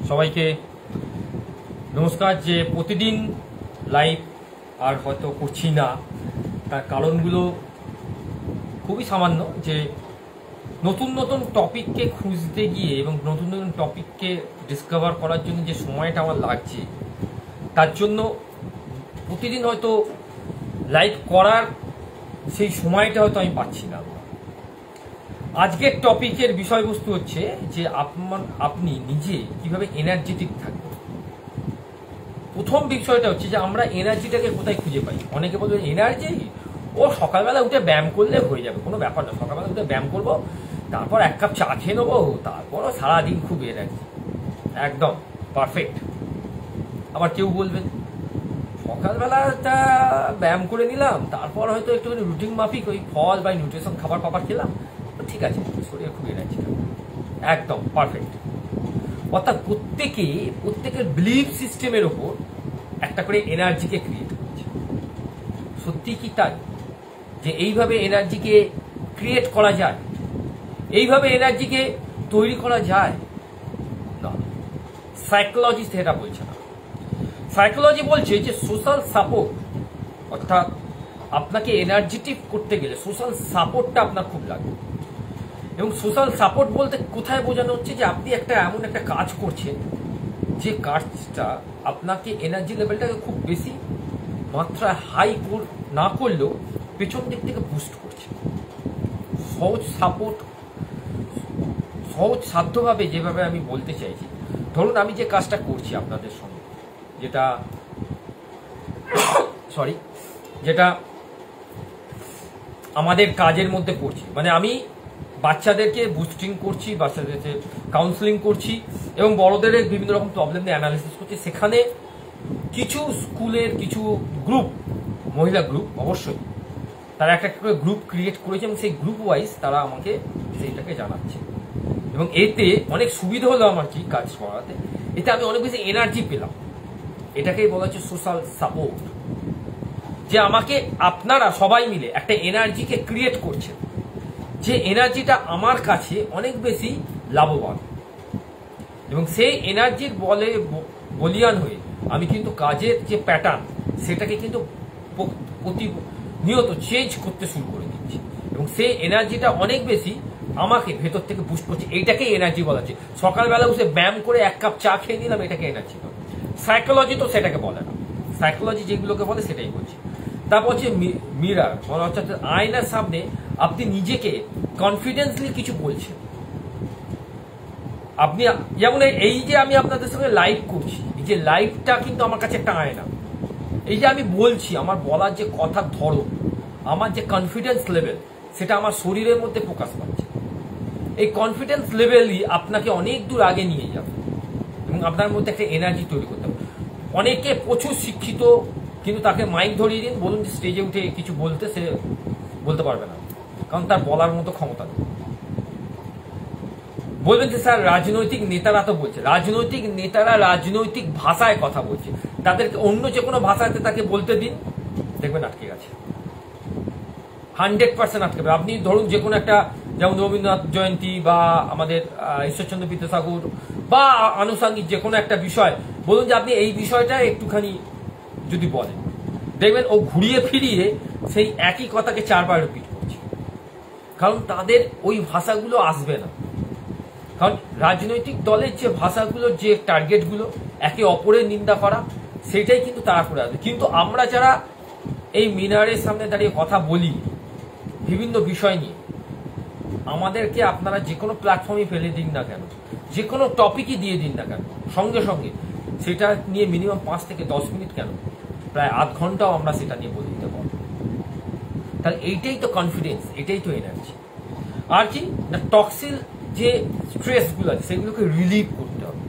সবাইকে নমস্কার। যে প্রতিদিন লাইভ আর হয়তো করছি না, তার কারণগুলো খুবই সামান্য। যে নতুন নতুন টপিককে খুঁজতে গিয়ে এবং নতুন নতুন টপিককে ডিসকভার করার জন্য যে সময়টা আমার লাগছে, তার জন্য প্রতিদিন হয়তো লাইভ করার সেই সময়টা হয়তো আমি পাচ্ছি না। আজকের টপিকের বিষয়বস্তু হচ্ছে যে আপনি নিজে কিভাবে এনার্জেটিক থাকবেন। প্রথম বিষয়টা হচ্ছে যে আমরা এনার্জিটাকে কোথায় খুঁজে পাই। অনেকে বলবে এনার্জি ও সকালবেলা উঠে ব্যায়াম করলে হয়ে যাবে, কোনো ব্যাপার না। সকালবেলা উঠে ব্যায়াম করবো, তারপর এক কাপ চা খেয়ে নেবো, তারপরও সারাদিন খুব এনার্জি, একদম পারফেক্ট। আবার কেউ বলবেন সকালবেলাটা ব্যায়াম করে নিলাম, তারপর হয়তো একটুখানি রুটিন মাফিক ওই ফল বা নিউট্রিশন খাবার খেলাম, ঠিক আছে, শরীরে খুব এনার্জি, একদম পারফেক্ট। অর্থাৎ প্রত্যেকের বিলিফ সিস্টেমের ওপর একটা করে এনার্জিকে ক্রিয়েট করছে। সত্যি কি তাই যে এইভাবে এনার্জিকে ক্রিয়েট করা যায়, এইভাবে এনার্জিকে তৈরি করা যায়? না, সাইকোলজি সেটা বলছে না। সাইকোলজি বলছে যে সোশ্যাল সাপোর্ট, অর্থাৎ আপনাকে এনার্জেটিক করতে গেলে সোশ্যাল সাপোর্টটা আপনার খুব লাগবে। এবং সোশ্যাল সাপোর্ট বলতে কোথায় বোঝানো হচ্ছে যে আপনি এমন একটা কাজ করছেন যে কাজটা আপনাকে এনার্জি লেভেলটাকে খুব বেশি মাত্রায় হাই না করলেও পেছন দিক থেকে বুস্ট করছে। সহজ সাধ্যভাবে যেভাবে আমি বলতে চাইছি, ধরুন আমি যে কাজটা করছি আপনাদের সঙ্গে, যেটা আমাদের কাজের মধ্যে করছি, মানে আমি বাচ্চাদেরকে বুস্টিং করছি, বাচ্চাদেরকে কাউন্সিলিং করছি এবং বড়দের বিভিন্ন রকম প্রবলেম নিয়ে অ্যানালিসিস করছি। সেখানে কিছু স্কুলের কিছু গ্রুপ, মহিলা গ্রুপ অবশ্যই, তারা একটা করে গ্রুপ ক্রিয়েট করেছে এবং সেই গ্রুপ ওয়াইজ তারা আমাকে সেইটাকে জানাচ্ছে। এবং এতে অনেক সুবিধা হলো আমার কি কাজ করাতে, এতে আমি অনেক বেশি এনার্জি পেলাম। এটাকেই বলা হচ্ছে সোশ্যাল সাপোর্ট। যে আমাকে আপনারা সবাই মিলে একটা এনার্জিকে ক্রিয়েট করছেন, যে এনার্জিটা আমার কাছে অনেক বেশি লাভবান, এবং সেই এনার্জির বলিয়ান হয়ে আমি কিন্তু কাজের যে প্যাটার্ন সেটাকে কিন্তু প্রতিনিয়ত চেঞ্জ করতে শুরু করে দিচ্ছি, এবং সেই এনার্জিটা অনেক বেশি আমাকে ভেতর থেকে বুস্ট করছে। এইটাকেই এনার্জি বলা হচ্ছে। সকালবেলা উঠে ব্যায়াম করে এক কাপ চা খেয়ে নিলাম, এটাকে এনার্জি বলে। সাইকোলজি তো সেটাকে বলে না, সাইকোলজি যেগুলোকে বলে সেটাই বলছে। তারপর হচ্ছে মিরার, অর্থাৎ আয়নার সামনে আপনি নিজেকে কনফিডেন্সলি কিছু বলছেন। আপনি যেমন এই যে আমি আপনাদের সঙ্গে লাইভ করছি, এই যে লাইভটা কিন্তু আমার কাছে একটা আয়না। এই যে আমি বলছি, আমার বলার যে কথার ধরন, আমার যে কনফিডেন্স লেভেল, সেটা আমার শরীরের মধ্যে প্রকাশ পাচ্ছে। এই কনফিডেন্স লেভেলই আপনাকে অনেক দূর আগে নিয়ে যাবে এবং আপনার মধ্যে একটা এনার্জি তৈরি করতে হবে। অনেকে প্রচুর শিক্ষিত, কিন্তু তাকে মাইক ধরিয়ে দিন, বলুন যে স্টেজে উঠে কিছু বলতে, সে বলতে পারবে না, কারণ তার বলার মতো ক্ষমতা নেই। বলবেন যে স্যার রাজনৈতিক নেতারা তো বলছে, রাজনৈতিক নেতারা রাজনৈতিক ভাষায় কথা বলছে, তাদেরকে অন্য যে কোনো ভাষাতে তাকে বলতে দিন, দেখবেন আটকে গেছে, 100% আটকে যাবে। আপনি ধরুন যে কোনো একটা, যেমন রবীন্দ্রনাথ জয়ন্তী বা আমাদের ঈশ্বরচন্দ্র বিদ্যাসাগর বা আনুষঙ্গিক যে কোনো একটা বিষয়, বলুন যে আপনি এই বিষয়টা একটুখানি যদি বলেন, দেখবেন ও ঘুরিয়ে ফিরিয়ে সেই একই কথাকে 4 বার রিপিট করছে, কারণ তাদের ওই ভাষাগুলো আসবে না। কারণ রাজনৈতিক দলের যে ভাষাগুলো, যে টার্গেটগুলো, একে অপরের নিন্দা করা, সেটাই কিন্তু তারা করে আসবে। কিন্তু আমরা যারা এই মিনারের সামনে দাঁড়িয়ে কথা বলি বিভিন্ন বিষয় নিয়ে, আমাদেরকে আপনারা যে কোনো প্ল্যাটফর্মে ফেলে দিন না কেন, যে কোনো টপিকই দিয়ে দিন না কেন, সঙ্গে সঙ্গে সেটা নিয়ে মিনিমাম 5 থেকে 10 মিনিট কেন, প্রায় আধ ঘন্টাও আমরা সেটা নিয়ে বলে দিতে পারবো। তাহলে এইটাই তো কনফিডেন্স, এটাই তো এনার্জি। আর কি না, টক্সিল যে স্ট্রেসগুলো আছে সেগুলোকে রিলিভ করতে হবে।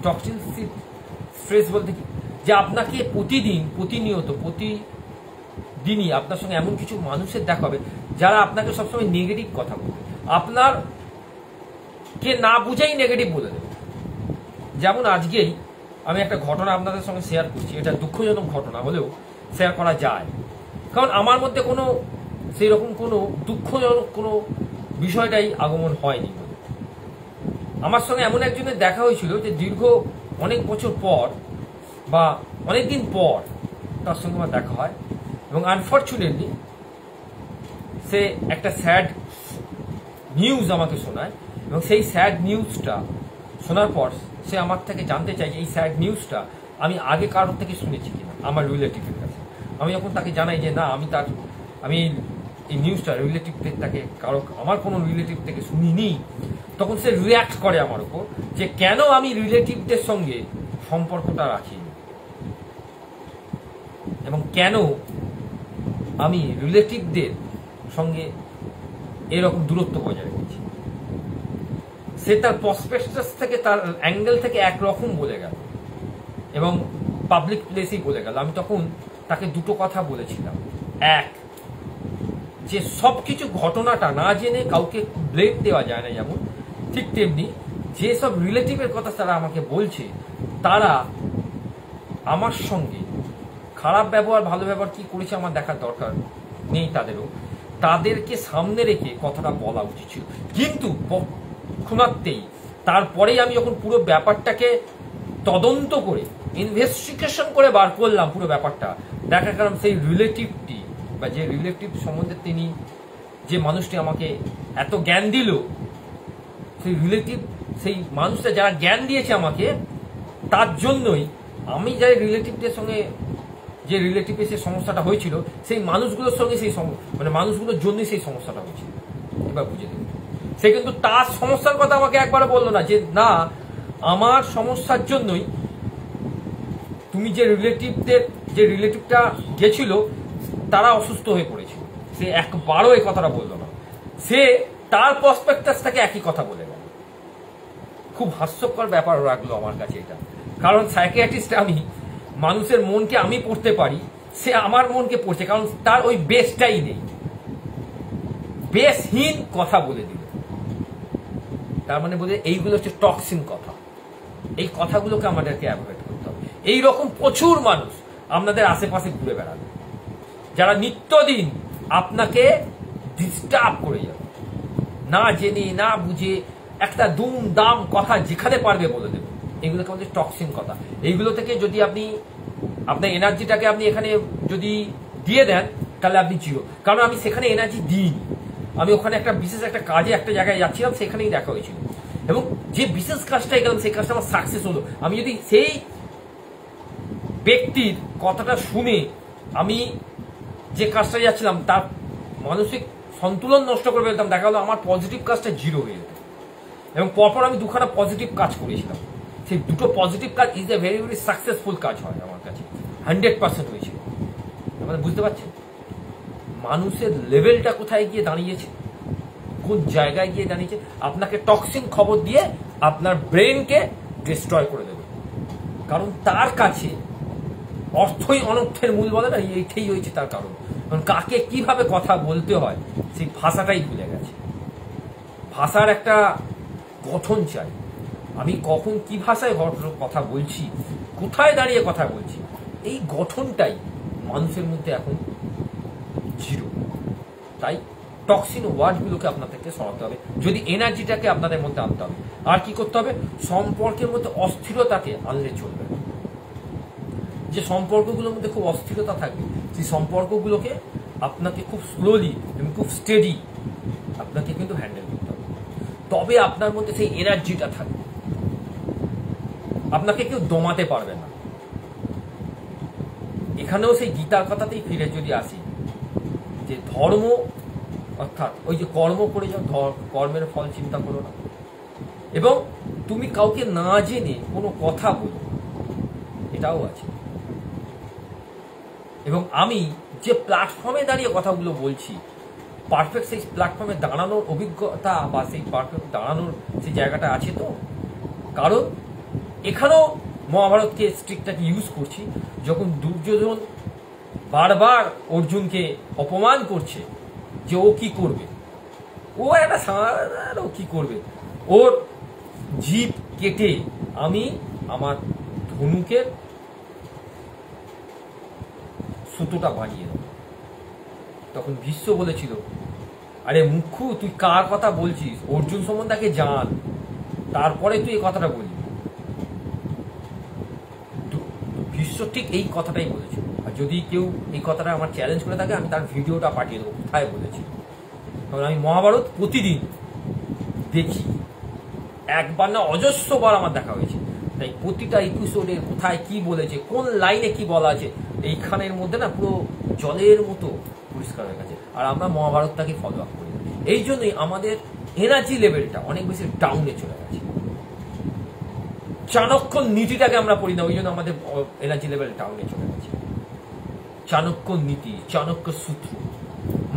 টক্সিল স্ট্রেস বলতে কি, যে আপনাকে প্রতিদিনই আপনার সঙ্গে এমন কিছু মানুষের দেখা হবে যারা আপনাকে সবসময় নেগেটিভ কথা বলবে, আপনার কে না বুঝেই নেগেটিভ বলে দেবে। যেমন আজকেই আমি একটা ঘটনা আপনাদের সঙ্গে শেয়ার করছি, এটা দুঃখজনক ঘটনা হলেও শেয়ার করা যায়, কারণ আমার মধ্যে কোনো সেই রকম কোনো দুঃখজনক কোনো বিষয়টাই আগমন হয়নি। আমার সঙ্গে এমন একজনের দেখা হয়েছিল যে দীর্ঘ অনেক বছর পর বা অনেক দিন পর তার সঙ্গে আমার দেখা হয়, এবং আনফর্চুনেটলি সে একটা স্যাড নিউজ আমাকে শোনায়, এবং সেই স্যাড নিউজটা শোনার পর সে আমার থেকে জানতে চায় যে এই স্যাড নিউজটা আমি আগে কারোর থেকে শুনেছি কিনা, আমার রিলেটিভের কাছে। আমি যখন তাকে জানাই যে না, আমি এই নিউজটা রিলেটিভদের থেকে আমার কোনো রিলেটিভ থেকে শুনিনি, তখন সে রিয়াক্ট করে আমার উপর যে কেন আমি রিলেটিভদের সঙ্গে সম্পর্কটা রাখিনি এবং কেন আমি রিলেটিভদের সঙ্গে এরকম দূরত্ব বজায় রেখেছি। সে তার প্রসপেক্টাস থেকে, তার অ্যাঙ্গেল থেকে একরকম বলে গেল এবং পাবলিক প্লেসেই বলে গেল। আমি তখন তাকে দুটো কথা বলেছিলাম। এক, যে সবকিছু ঘটনাটা না জেনে কাউকে ব্লেম দেওয়া যায় না, যেমন ঠিক তেমনি যেসব রিলেটিভের কথা তারা আমাকে বলছে, তারা আমার সঙ্গে খারাপ ব্যবহার ভালো ব্যবহার কি করেছে আমার দেখার দরকার নেই তাদেরও, তাদেরকে সামনে রেখে কথাটা বলা উচিত ছিল। কিন্তু তৎক্ষণাৎই তারপরেই আমি যখন পুরো ব্যাপারটাকে তদন্ত করে ইনভেস্টিগেশন করে বার করলাম পুরো ব্যাপারটা, দেখা গেলাম সেই রিলেটিভটি বা যে রিলেটিভ সম্বন্ধে তিনি, যে মানুষটি আমাকে এত জ্ঞান দিল, সেই রিলেটিভ, সেই মানুষটা যারা জ্ঞান দিয়েছে আমাকে, তার জন্যই আমি যাই রিলেটিভদের সঙ্গে, যে রিলেটিভের সেই সমস্যাটা হয়েছিল, সেই মানুষগুলোর সঙ্গে সেই মানুষগুলোর জন্যই সেই সমস্যাটা হয়েছিল। এবার বুঝে দেবে, সে কিন্তু তার সমস্যার কথা আমাকে একবারও বললো না যে না, আমার সমস্যার জন্যই তুমি যে রিলেটিভটা গেছিল তারা অসুস্থ হয়ে পড়েছিল। সে একবারও এই কথাটা বললো না, সে তার পার্সপেক্টিভ থেকে একই কথা বলে গেল। খুব হাস্যকর ব্যাপার লাগলো আমার কাছে এটা, কারণ সাইকিয়াট্রিস্ট আমি, মানুষের মনকে আমি পড়তে পারি, সে আমার মনকে পড়ছে, কারণ তার ওই বেসটাই নেই, বেসহীন কথা বলে দিল। তার মানে বলে এইগুলো হচ্ছে টক্সিন কথা। এই কথাগুলোকে আমাদেরকে অ্যাভয়েড করতে হবে। এইরকম প্রচুর মানুষ আপনাদের আশেপাশে ঘুরে বেড়াবে, যারা নিত্যদিন আপনাকে ডিস্টার্ব করে যাবে, না জেনে না বুঝে একটা দুম দাম কথা যেখানে পারবে বলে দেবে। এগুলোকে আমাদের টক্সিন কথা। এইগুলো থেকে যদি আপনি আপনার এনার্জিটাকে আপনি এখানে যদি দিয়ে দেন, তাহলে আপনি জিরো। কারণ আমি সেখানে এনার্জি দিইনি, আমি ওখানে একটা বিশেষ একটা কাজে একটা জায়গায় যাচ্ছিলাম, সেখানেই দেখা হয়েছিল, এবং যে বিশেষ কাজটাই গেলাম সেই কাজটা আমার সাকসেস হলো। আমি যদি সেই ব্যক্তির কথাটা শুনে আমি যে কাজটা যাচ্ছিলাম তার মানসিক সন্তুলন নষ্ট করে ফেলতাম, দেখা গেলো আমার পজিটিভ কাজটা জিরো হয়ে যেত। এবং পরপর আমি দুখানা পজিটিভ কাজ করেছিলাম, সেই দুটো পজিটিভ কাজ is a very very successful কাজ হয় আমার কাছে, 100% হয়েছিল। আমাদের বুঝতে পারছেন মানুষের লেভেলটা কোথায় গিয়ে দাঁড়িয়েছে, কোন জায়গায় গিয়ে দাঁড়িয়েছে। আপনাকে টক্সিন খবর দিয়ে আপনার ব্রেনকে ডিস্ট্রয় করে দেবে, কারণ তার কাছে অর্থই অনর্থের মূল বলে না, এইটাই হয়েছে তার কারণ। কারণ কাকে কিভাবে কথা বলতে হয় সেই ভাষাটাই ভুলে গেছে। ভাষার একটা গঠন চাই, আমি কখন কি ভাষায় কথা বলছি, কোথায় দাঁড়িয়ে কথা বলছি, এই গঠনটাই মানুষের মধ্যে এখন জিরো। তাই টক্সিন ওয়ার্ডগুলোকে আপনাদেরকে সরাতে হবে, যদি এনার্জিটাকে আপনাদের মধ্যে আনতে হবে। আর কি করতে হবে, সম্পর্কের মধ্যে অস্থিরতাকে আনলে চলবে। যে সম্পর্কগুলোর মধ্যে খুব অস্থিরতা থাকবে, সেই সম্পর্কগুলোকে আপনাকে খুব স্লোলি এবং খুব স্টেডি আপনাকে কিন্তু হ্যান্ডেল করতে হবে, তবে আপনার মধ্যে সেই এনার্জিটা থাকবে, আপনাকে কেউ দমাতে পারবে না। এখানেও সেই গীতার কথাতেই ফিরে যদি আসি, যে ধর্ম অর্থাৎ ওই যে কর্ম করে যাও, কর্মের ফল চিন্তা করো না, এবং তুমি কাউকে না জেনে কোনো কথা বলো, এটাও আছে। এবং আমি যে প্ল্যাটফর্মে দাঁড়িয়ে কথাগুলো বলছি, পারফেক্ট সেই প্ল্যাটফর্মে দাঁড়ানোর অভিজ্ঞতা বা সেই পারফেক্ট দাঁড়ানোর সেই জায়গাটা আছে তো। কারণ এখানেও মহাভারতকে স্ট্রিকটাকে ইউজ করছি, যখন দুর্যোধন বারবার অর্জুনকে অপমান করছে যে ও কি করবে, ও একটা সাধারণ, ও কি করবে, ওর জিভ কেটে আমি আমার ধনুকের সুতোটা বানিয়ে দেব। তখন ভীষ্ম বলেছিল, আরে মুখ্যু তুই কার কথা বলছিস, অর্জুন সম্বন্ধে জান, তারপরে তুই এই কথাটা বললি। বিশ্ব ঠিক এই কথাটাই বলেছে। আর যদি কেউ এই কথাটা আমার চ্যালেঞ্জ করে থাকে, আমি তার ভিডিওটা পাঠিয়ে দেবো কোথায় বলেছি। কারণ আমি মহাভারত প্রতিদিন দেখি, একবার না অজস্রবার আমার দেখা হয়েছে। তাই প্রতিটা এপিসোডে কোথায় কি বলেছে, কোন লাইনে কি বলা আছে, এইখানের মধ্যে না পুরো জলের মতো পরিষ্কার হয়ে গেছে। আর আমরা মহাভারতটাকে ফলো আপ করি, এই জন্যই আমাদের এনার্জি লেভেলটা অনেক বেশি ডাউনে চলে গেছে। চাণক্য নীতিটাকে আমরা পড়ি না, ওই জন্য আমাদের এনার্জি লেভেল ডাউনে চলে গেছে। চাণক্য নীতি, চাণক্য সূত্র,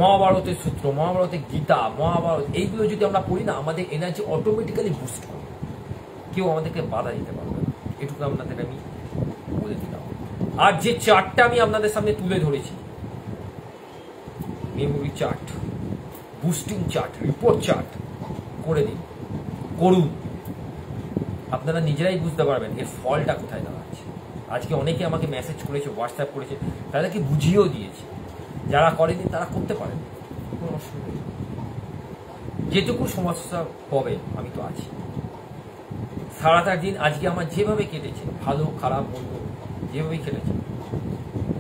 মহাভারতের সূত্র, মহাভারতের গীতা, মহাভারত, এইগুলো যদি আমরা পড়ি না, আমাদের এনার্জি অটোমেটিক্যালি বুস্ট করে। কেউ আমাদেরকে বাধা দিতে পারবে না, এটুকু আপনাদের আমি বলে দিলাম। আর যে চার্টটা আমি আপনাদের সামনে তুলে ধরেছি, memory chart, boosting chart, report chart করে দিন, করুন। আপনারা নিজেরাই বুঝতে পারবেন এর ফলটা কোথায় দাঁড়াচ্ছে। আজকে অনেকে আমাকে মেসেজ করেছে, হোয়াটসঅ্যাপ করেছে, তাদেরকে বুঝিয়েও দিয়েছে। যারা করেনি তারা করতে পারেন, কোনো অসুবিধা নেই। যেটুকু সমস্যা হবে আমি তো আছি। সারাটা দিন আজকে আমার যেভাবে কেটেছে, ভালো খারাপ মন্দ যেভাবেই কেটেছে,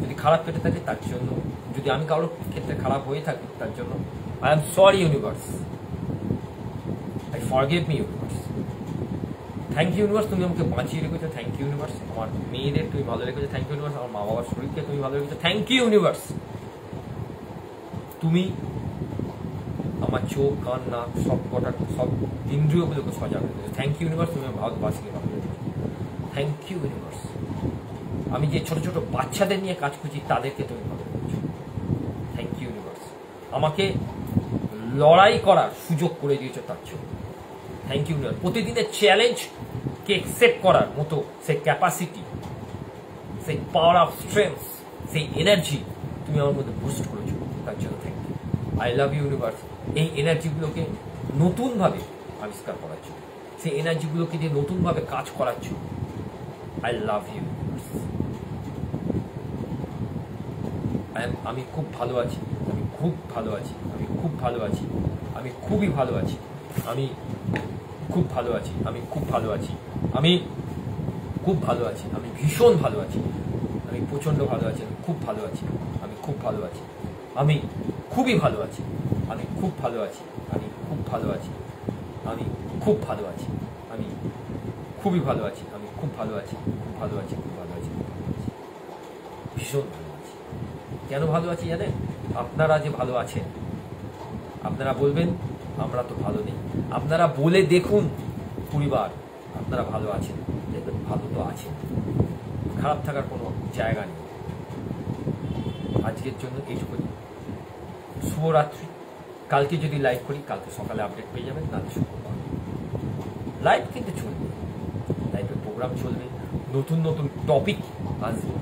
যদি খারাপ কেটে থাকে তার জন্য, যদি আমি কারোর ক্ষেত্রে খারাপ হয়ে থাকি তার জন্য I am sorry universe, I forgive me universe. Thank you universe, তুমি আমাকে বাঁচিয়ে রেখেছো। থ্যাংক ইউ ইউনিভার্স, আমার মেয়েদের তুমি ভালো রেখেছো। থ্যাংক ইউ ইউনিভার্স, আমার মা বাবার শরীরকে তুমি ভালো রেখেছো। থ্যাংক ইউ ইউনিভার্স, তুমি আমার চোখ, কান, নাক, সব কটা, সব ইন্দ্রিয়গুলোকে সজাগ রেখেছো। থ্যাংক ইউ ইউনিভার্স, তুমি আমার ভারতবাসীকে ভালো রেখেছো। থ্যাংক ইউ ইউনিভার্স, আমি যে ছোট ছোট বাচ্চাদের নিয়ে কাজ করছি তাদেরকে তুমি ভালো রেখেছো। থ্যাংক ইউ ইউনিভার্স, আমাকে লড়াই করার সুযোগ করে দিয়েছো তার জন্য। থ্যাংক ইউ ইউনিভার্স, প্রতিদিনের চ্যালেঞ্জকে অ্যাকসেপ্ট করার মতো সেই ক্যাপাসিটি, সেই পাওয়ার অফ স্ট্রেংথ, সেই এনার্জি তুমি আমার মধ্যে বুস্ট করেছো, তার জন্য thank you. I love you universe, এই এনার্জিগুলোকে নতুনভাবে আবিষ্কার করাচ্ছ, সেই এনার্জিগুলোকে দিয়ে নতুনভাবে কাজ করাচ্ছ। I love you. আমি খুব ভালো আছি, আমি খুব ভালো আছি, আমি খুব ভালো আছি, আমি খুবই ভালো আছি, আমি খুব ভালো আছি, আমি খুব ভালো আছি, আমি খুব ভালো আছি, আমি ভীষণ ভালো আছি, আমি প্রচণ্ড ভালো আছি, আমি খুব ভালো আছি, আমি খুব ভালো আছি, আমি খুবই ভালো আছি, আমি খুব ভালো আছি, আমি খুব ভালো আছি, আমি খুব ভালো আছি, আমি খুবই ভালো আছি, আমি খুব ভালো আছি, খুব ভালো আছি, খুব ভালো আছি, খুব ভালো আছি, ভীষণ ভালো আছি। কেন ভালো আছি জানেন? আপনারা যে ভালো আছেন, আপনারা বলবেন আমরা তো ভালো নেই। আপনারা বলে দেখুন পরিবার, আপনারা ভালো আছেন, দেখবেন ভালো তো আছেন, খারাপ থাকার কোনো জায়গা নেই। আজকের জন্য এইটুকুনি। শুভরাত্রি। কালকে যদি লাইভ করি, কালকে সকালে আপডেট পেয়ে যাবেন, নাহলে শুক্রবার লাইভ কিন্তু চলবে, লাইভের প্রোগ্রাম চলবে, নতুন নতুন টপিক আসবে,